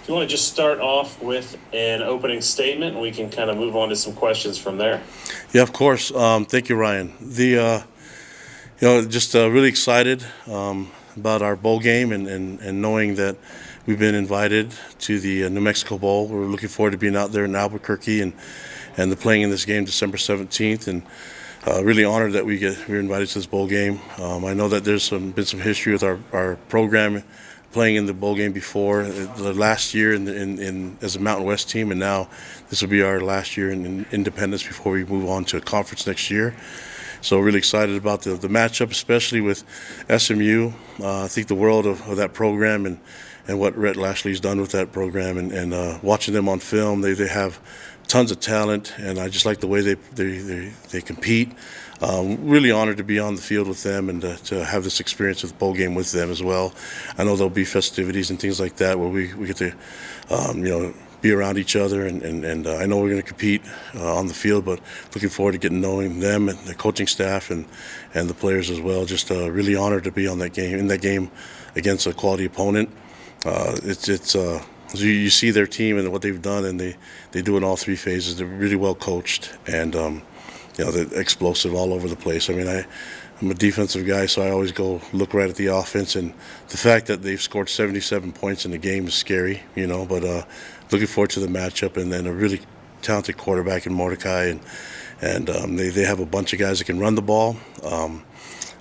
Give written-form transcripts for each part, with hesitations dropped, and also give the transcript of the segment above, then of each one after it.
If you want to just start off with an opening statement, and we can kind of move on to some questions from there. Yeah, of course. Thank you, Ryan. Just really excited about our bowl game and knowing that we've been invited to the New Mexico Bowl. We're looking forward to being out there in Albuquerque and the playing in this game December 17th. And really honored that we're invited to this bowl game. I know that there's been some history with our program playing in the bowl game before the last year in as a Mountain West team, and now this will be our last year in independence before we move on to a conference next year. So really excited about the matchup, especially with SMU. I think the world of that program and what Rhett Lashley's done with that program, and watching them on film, they have tons of talent, and I just like the way they compete. Really honored to be on the field with them and to have this experience with the bowl game with them as well. I know there'll be festivities and things like that where we get to be around each other, and I know we're going to compete on the field, but looking forward to getting knowing them and the coaching staff and the players as well. Just really honored to be in that game against a quality opponent. You see their team and what they've done, and they do it in all three phases. They're really well coached, and they're explosive all over the place. I mean, I'm a defensive guy, so I always go look right at the offense, and the fact that they've scored 77 points in the game is scary, but looking forward to the matchup, and then a really talented quarterback in Mordecai, and they have a bunch of guys that can run the ball.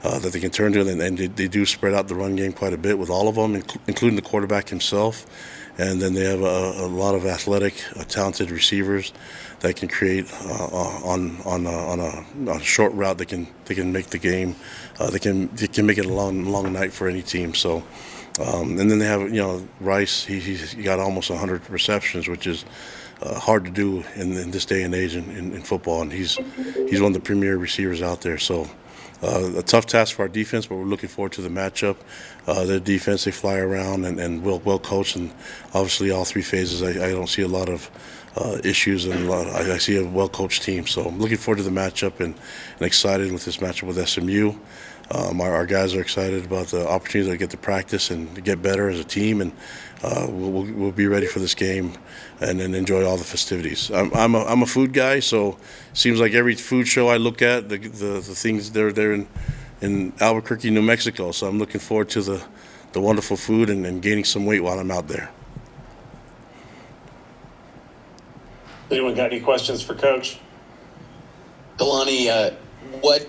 That they can turn to, and they do spread out the run game quite a bit with all of them, including the quarterback himself. And then they have a lot of athletic, talented receivers that can create on a short route. They can make the game. They can make it a long night for any team. So, and then they have Rice. He got almost 100 receptions, which is hard to do in this day and age in football. And he's one of the premier receivers out there. So. A tough task for our defense, but we're looking forward to the matchup. Their defense, they fly around and well coached, and obviously all three phases. I don't see a lot of issues, and I see a well coached team. So I'm looking forward to the matchup and excited with this matchup with SMU. Our guys are excited about the opportunity to get to practice and to get better as a team, and we'll be ready for this game and then enjoy all the festivities. I'm a food guy, so it seems like every food show I look at, the things they're in Albuquerque, New Mexico. So I'm looking forward to the wonderful food and gaining some weight while I'm out there. Anyone got any questions for Coach? Kalani, what?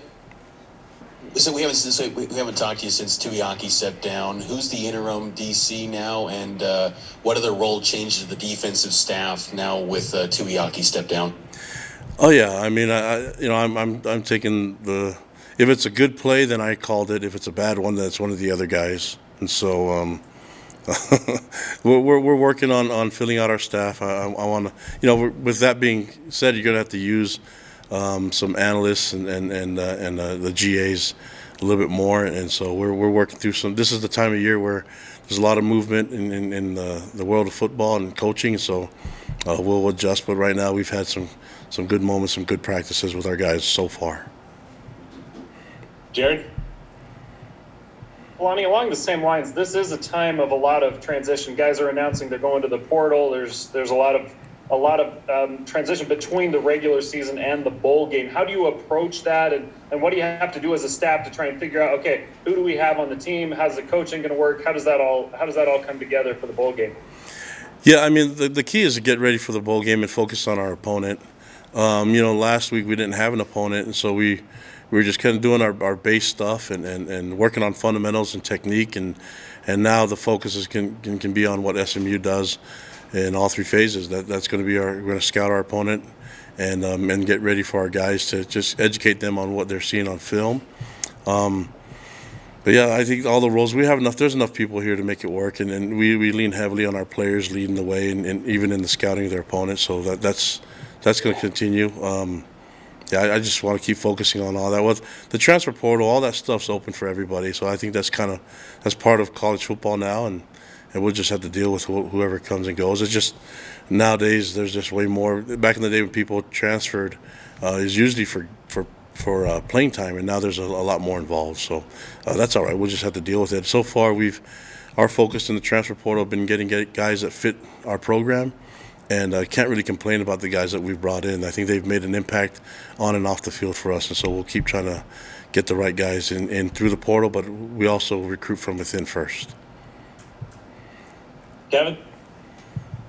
So we haven't talked to you since Tuiaki stepped down. Who's the interim DC now, and what are the role changes to the defensive staff now with Tuiaki stepped down? Oh yeah, I mean, I'm taking the. If it's a good play, then I called it. If it's a bad one, then it's one of the other guys. And so we're working on filling out our staff. I want to, with that being said, you're going to have to use some analysts and the GAs a little bit more, and so we're working through some. This is the time of year where there's a lot of movement in the world of football and coaching, so we'll adjust. But right now we've had some good moments, some good practices with our guys so far. Jared? Kalani, along the same lines, this is a time of a lot of transition. Guys are announcing they're going to the portal. There's a lot of transition between the regular season and the bowl game. How do you approach that, and what do you have to do as a staff to try and figure out, okay, who do we have on the team? How's the coaching going to work? How does that all come together for the bowl game? Yeah, I mean, the key is to get ready for the bowl game and focus on our opponent. Last week we didn't have an opponent, and so we were just kind of doing our base stuff and working on fundamentals and technique, and now the focus can be on what SMU does in all three phases. That's going to be we're going to scout our opponent and get ready for our guys to just educate them on what they're seeing on film. But yeah, I think all the roles we have enough. There's enough people here to make it work, and we lean heavily on our players leading the way, and even in the scouting of their opponents. So that's going to continue. I just want to keep focusing on all that. With the transfer portal, all that stuff's open for everybody. So I think that's part of college football now, and we'll just have to deal with whoever comes and goes. It's just nowadays there's just way more. Back in the day when people transferred, is usually for playing time, and now there's a lot more involved. So that's all right. We'll just have to deal with it. So far, we've our focus in the transfer portal have been getting guys that fit our program, and I can't really complain about the guys that we've brought in. I think they've made an impact on and off the field for us, and so we'll keep trying to get the right guys in through the portal, but we also recruit from within first. Kevin?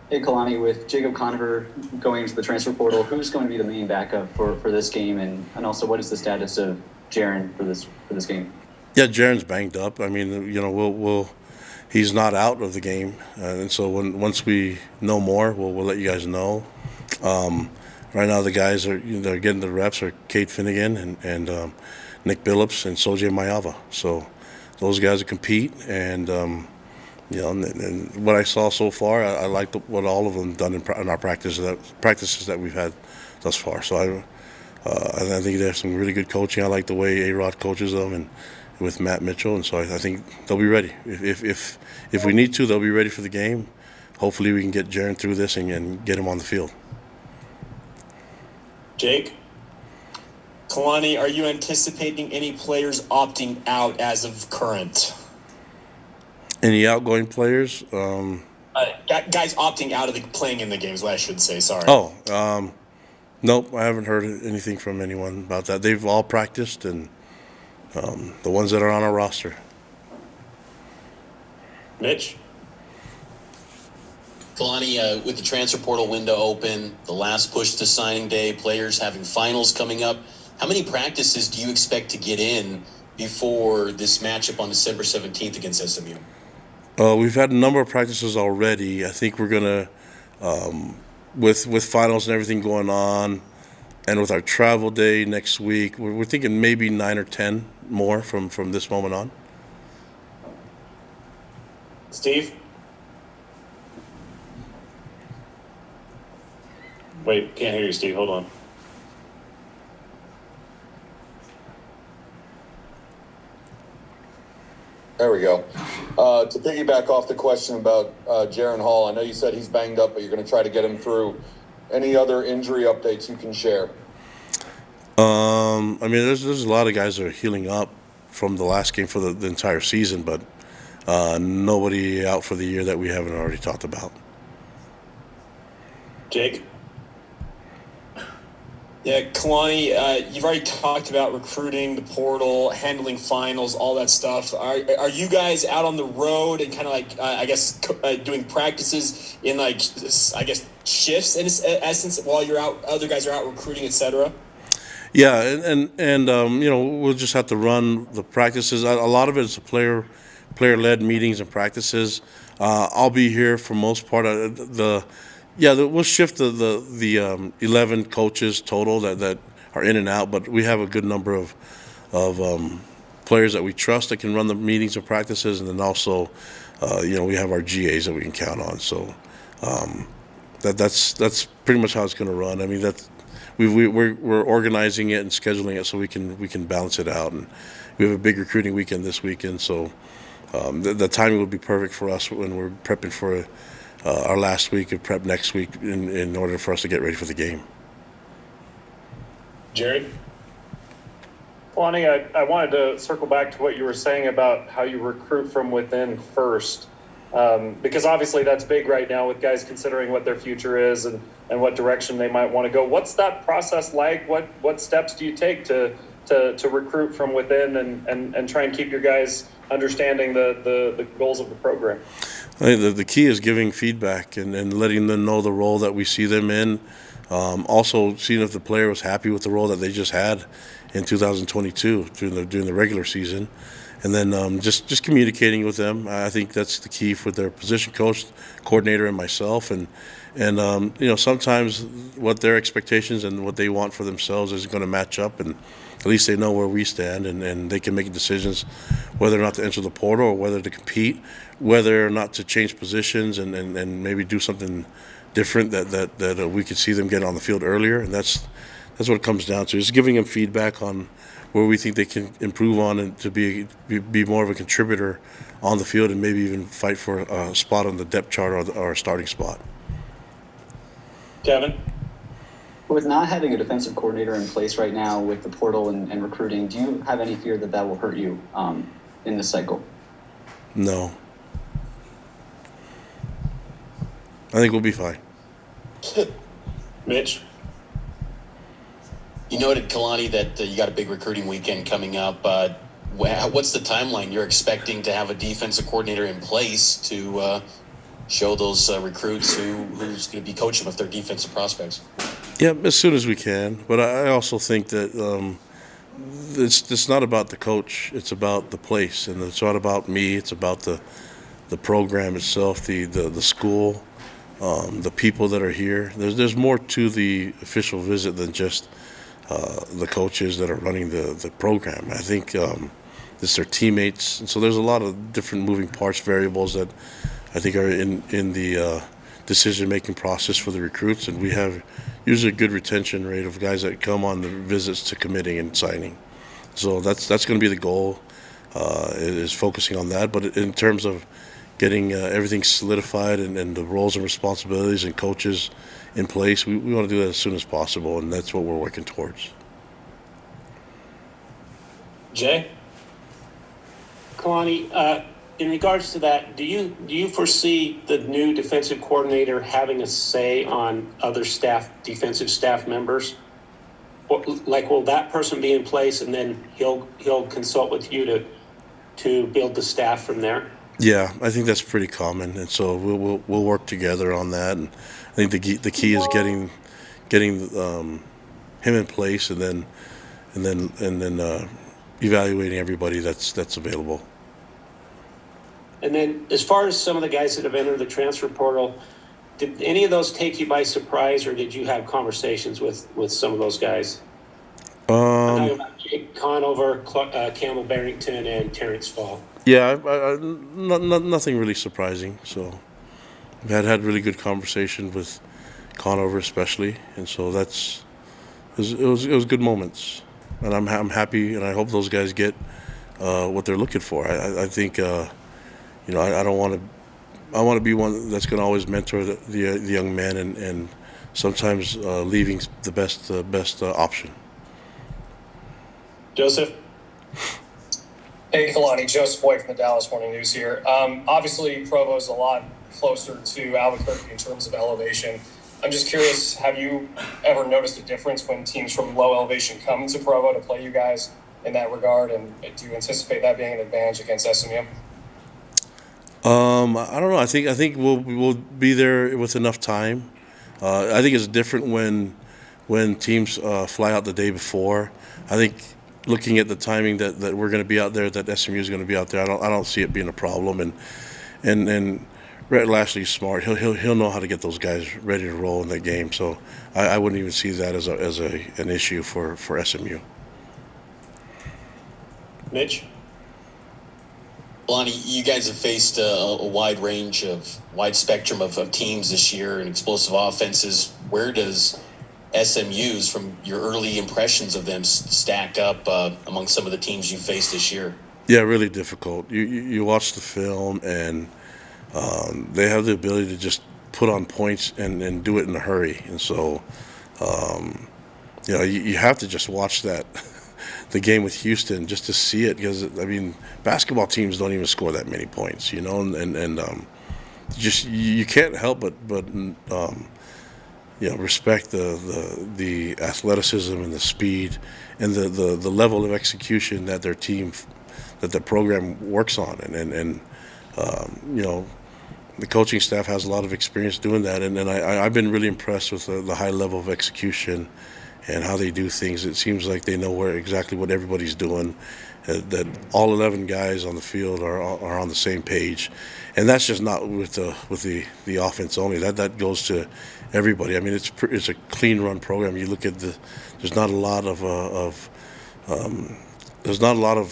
Hey, Kalani, with Jacob Conover going into the transfer portal, who's going to be the main backup for this game, and also what is the status of Jaron for this game? Yeah, Jaron's banged up. I mean, you know, he's not out of the game, and so once we know more, we'll let you guys know. Right now, the guys that are getting the reps are Cade Finnegan and Nick Billups and Sojay Mayava. So those guys will compete, and you know, and what I saw so far, I liked what all of them done in our practices that we've had thus far. So I think they have some really good coaching. I like the way A-Rod coaches them, and with Matt Mitchell, and so I think they'll be ready. If we need to, they'll be ready for the game. Hopefully, we can get Jaron through this and get him on the field. Jake? Kalani, are you anticipating any players opting out as of current? Any outgoing players? Guys opting out of playing in the game is what I should say. Sorry. Nope. I haven't heard anything from anyone about that. They've all practiced, and the ones that are on our roster. Mitch? Kalani, with the transfer portal window open, the last push to signing day, players having finals coming up, how many practices do you expect to get in before this matchup on December 17th against SMU? We've had a number of practices already. I think we're gonna, with finals and everything going on, and with our travel day next week, we're thinking maybe 9 or 10 more from this moment on. Steve? Wait, can't hear you, Steve. Hold on. There we go. To piggyback off the question about Jaron Hall, I know you said he's banged up, but you're going to try to get him through. Any other injury updates you can share? I mean, there's a lot of guys that are healing up from the last game for the entire season, but nobody out for the year that we haven't already talked about. Jake? Yeah, Kalani, you've already talked about recruiting, the portal, handling finals, all that stuff. Are you guys out on the road and kind of like, doing practices in shifts in essence while you're out, other guys are out recruiting, etc.? Yeah, and you know, we'll just have to run the practices. A lot of it is player-led meetings and practices. I'll be here for most part. We'll shift the 11 coaches total that are in and out, but we have a good number of players that we trust that can run the meetings and practices, and then also, we have our GAs that we can count on. So that's pretty much how it's going to run. I mean, we're organizing it and scheduling it so we can balance it out, and we have a big recruiting weekend this weekend, so the timing will be perfect for us when we're prepping for our last week of prep next week in order for us to get ready for the game. Jared? Kalani, I wanted to circle back to what you were saying about how you recruit from within first, because obviously that's big right now with guys considering what their future is and what direction they might want to go. What's that process like? What steps do you take to recruit from within and try and keep your guys understanding the goals of the program? I think the key is giving feedback and letting them know the role that we see them in. Also, seeing if the player was happy with the role that they just had in 2022 during the regular season, and then just communicating with them. I think that's the key for their position coach, coordinator, and myself. And sometimes what their expectations and what they want for themselves isn't going to match up, and at least they know where we stand, and they can make decisions whether or not to enter the portal or whether to compete, whether or not to change positions and maybe do something different that we could see them get on the field earlier. And that's what it comes down to, is giving them feedback on where we think they can improve on and to be more of a contributor on the field and maybe even fight for a spot on the depth chart or a starting spot. Kevin? With not having a defensive coordinator in place right now with the portal and recruiting, do you have any fear that will hurt you in this cycle? No. I think we'll be fine. Mitch? You noted, Kalani, that you got a big recruiting weekend coming up. What's the timeline? You're expecting to have a defensive coordinator in place to show those recruits who's going to be coaching with their defensive prospects. Yeah, as soon as we can. But I also think that it's not about the coach. It's about the place, and it's not about me. It's about the program itself, the school, the people that are here. There's more to the official visit than just the coaches that are running the program. I think it's their teammates, and so there's a lot of different moving parts, variables that I think are in the decision-making process for the recruits, and we have usually a good retention rate of guys that come on the visits to committing and signing. So that's going to be the goal, is focusing on that. But in terms of getting everything solidified and the roles and responsibilities and coaches in place, we want to do that as soon as possible, and that's what we're working towards. Jay? Kalani, in regards to that, do you foresee the new defensive coordinator having a say on other defensive staff members? Or, like, will that person be in place and then he'll consult with you to build the staff from there? Yeah, I think that's pretty common, and so we'll work together on that. And I think the key is getting him in place, and then evaluating everybody that's available. And then, as far as some of the guys that have entered the transfer portal, did any of those take you by surprise, or did you have conversations with some of those guys? I'm talking about Jake Conover, Campbell Barrington, and Terrence Fall. Yeah, nothing really surprising. So we had really good conversation with Conover especially, and so it was good moments, and I'm happy, and I hope those guys get what they're looking for. I think I don't want to. I want to be one that's going to always mentor the young men, and sometimes leaving the best option. Joseph? Hey, Kalani, Joseph White from the Dallas Morning News here. Obviously, Provo's a lot closer to Albuquerque in terms of elevation. I'm just curious, have you ever noticed a difference when teams from low elevation come to Provo to play you guys in that regard? And do you anticipate that being an advantage against SMU? I don't know. I think we'll be there with enough time. I think it's different when teams fly out the day before. I think looking at the timing that we're going to be out there, that SMU is going to be out there, I don't see it being a problem. And Rhett Lashley's smart. He'll know how to get those guys ready to roll in the game. So I wouldn't even see that as an issue for SMU. Mitch? Lonnie, you guys have faced a wide spectrum of teams this year and explosive offenses. Where does SMU's, from your early impressions of them, stack up among some of the teams you faced this year? Yeah, really difficult. You watch the film, and they have the ability to just put on points and do it in a hurry. And so, you have to just watch the game with Houston just to see it, because I mean, basketball teams don't even score that many points, and just you can't help but respect the athleticism and the speed and the level of execution that the program works on, and the coaching staff has a lot of experience doing that, and I've been really impressed with the high level of execution and how they do things. It seems like they know exactly what everybody's doing, that all 11 guys on the field are on the same page, and that's just not with the offense only. That goes to everybody. I mean, it's a clean run program. You look at there's not a lot of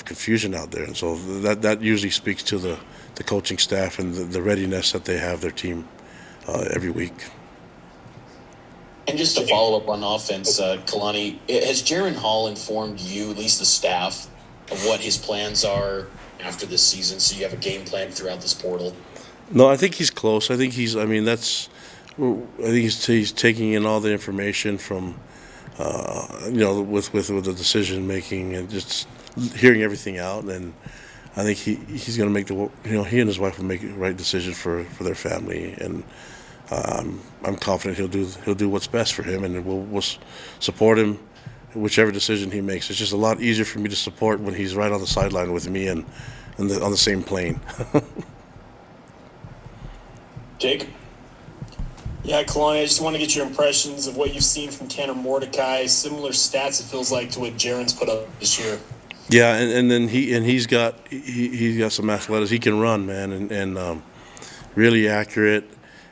confusion out there, and so that usually speaks to the coaching staff and the readiness that they have their team every week. And just to follow up on offense, Kalani, has Jaron Hall informed you, at least the staff, of what his plans are after this season, so you have a game plan throughout this portal? No, I think he's close. I think he's taking in all the information from with the decision making and just hearing everything out, and I think he's going to make he and his wife will make the right decision for their family, and I'm confident he'll do what's best for him, and we'll support him whichever decision he makes. It's just a lot easier for me to support when he's right on the sideline with me and on the same plane. Jake? Yeah, Kalani, I just want to get your impressions of what you've seen from Tanner Mordecai. Similar stats, it feels like, to what Jaren's put up this year. Yeah, and then he's got some athleticism. He can run, man, and really accurate.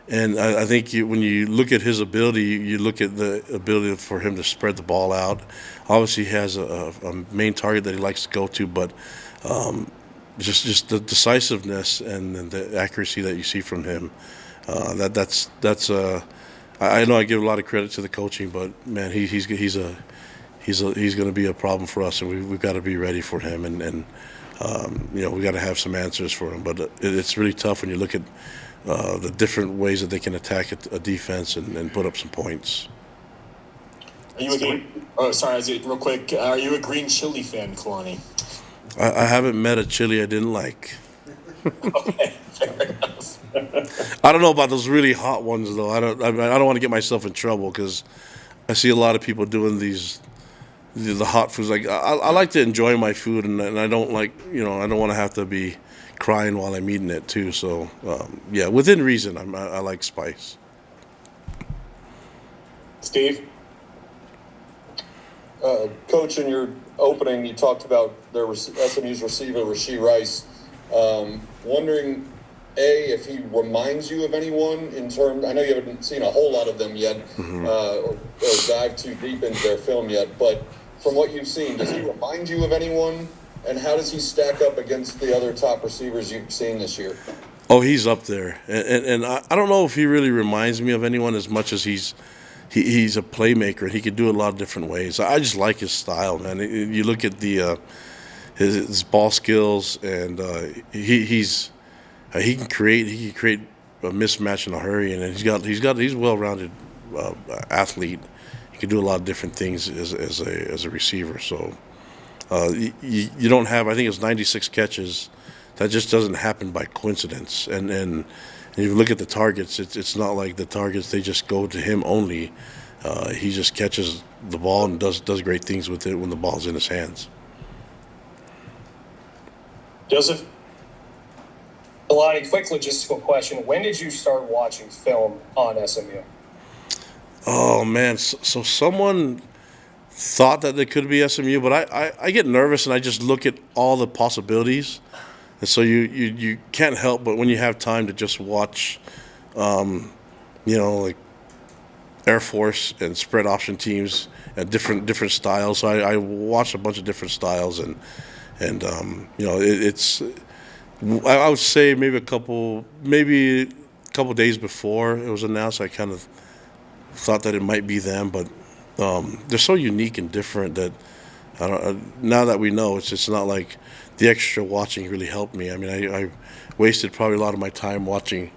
And I think when you look at his ability, you look at the ability for him to spread the ball out. Obviously, he has a main target that he likes to go to, but just the decisiveness and the accuracy that you see from him. That's I know I give a lot of credit to the coaching, but man, he's going to be a problem for us, and we've got to be ready for him, and we got to have some answers for him. But it's really tough when you look at the different ways that they can attack a defense and put up some points. Are you a green? Oh, sorry, real quick. Are you a green chili fan, Kalani? I haven't met a chili I didn't like. Okay, fair enough. I don't know about those really hot ones though. I don't want to get myself in trouble because I see a lot of people doing the hot foods. Like I like to enjoy my food, and I don't like I don't want to have to be crying while I'm eating it too. So yeah, within reason, I like spice. Steve? Coach, in your opening, you talked about SMU's receiver, Rashee Rice. Wondering, if he reminds you of anyone in terms. I know you haven't seen a whole lot of them yet, or dive too deep into their film yet, but from what you've seen, does he remind you of anyone? And how does he stack up against the other top receivers you've seen this year? Oh, he's up there, and I don't know if he really reminds me of anyone as much as he's a playmaker. He could do it a lot of different ways. I just like his style, man. You look at his ball skills, and he can create a mismatch in a hurry, and he's a well-rounded athlete. He can do a lot of different things as a receiver. So you don't have. I think it's 96 catches. That just doesn't happen by coincidence. And if you look at the targets, it's not like the targets they just go to him only. He just catches the ball and does great things with it when the ball's in his hands. Joseph? Kalani, quick logistical question. When did you start watching film on SMU? Oh man, so someone thought that they could be SMU, but I get nervous and I just look at all the possibilities, and so you can't help but when you have time to just watch, like Air Force and spread option teams and different styles. So I watched a bunch of different styles, and it's. I would say maybe a couple days before it was announced, I kind of thought that it might be them, but they're so unique and different that now that we know, it's not like the extra watching really helped me. I mean, I wasted probably a lot of my time watching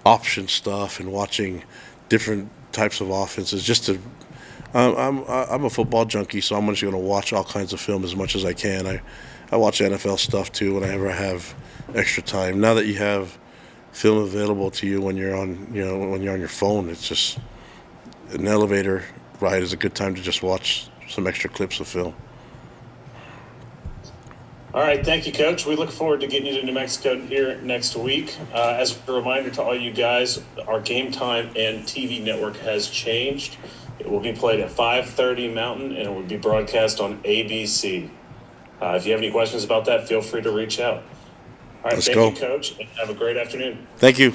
option stuff and watching different types of offenses just to. I'm a football junkie, so I'm just going to watch all kinds of film as much as I can. I watch NFL stuff too whenever I have extra time. Now that you have film available to you when you're on your phone, it's just an elevator ride is a good time to just watch some extra clips of film. All right, thank you, Coach. We look forward to getting you to New Mexico here next week. As a reminder to all you guys, our game time and TV network has changed. It will be played at 5:30 Mountain, and it will be broadcast on ABC. If you have any questions about that, feel free to reach out. All right, Let's thank go. you, Coach, and have a great afternoon. Thank you.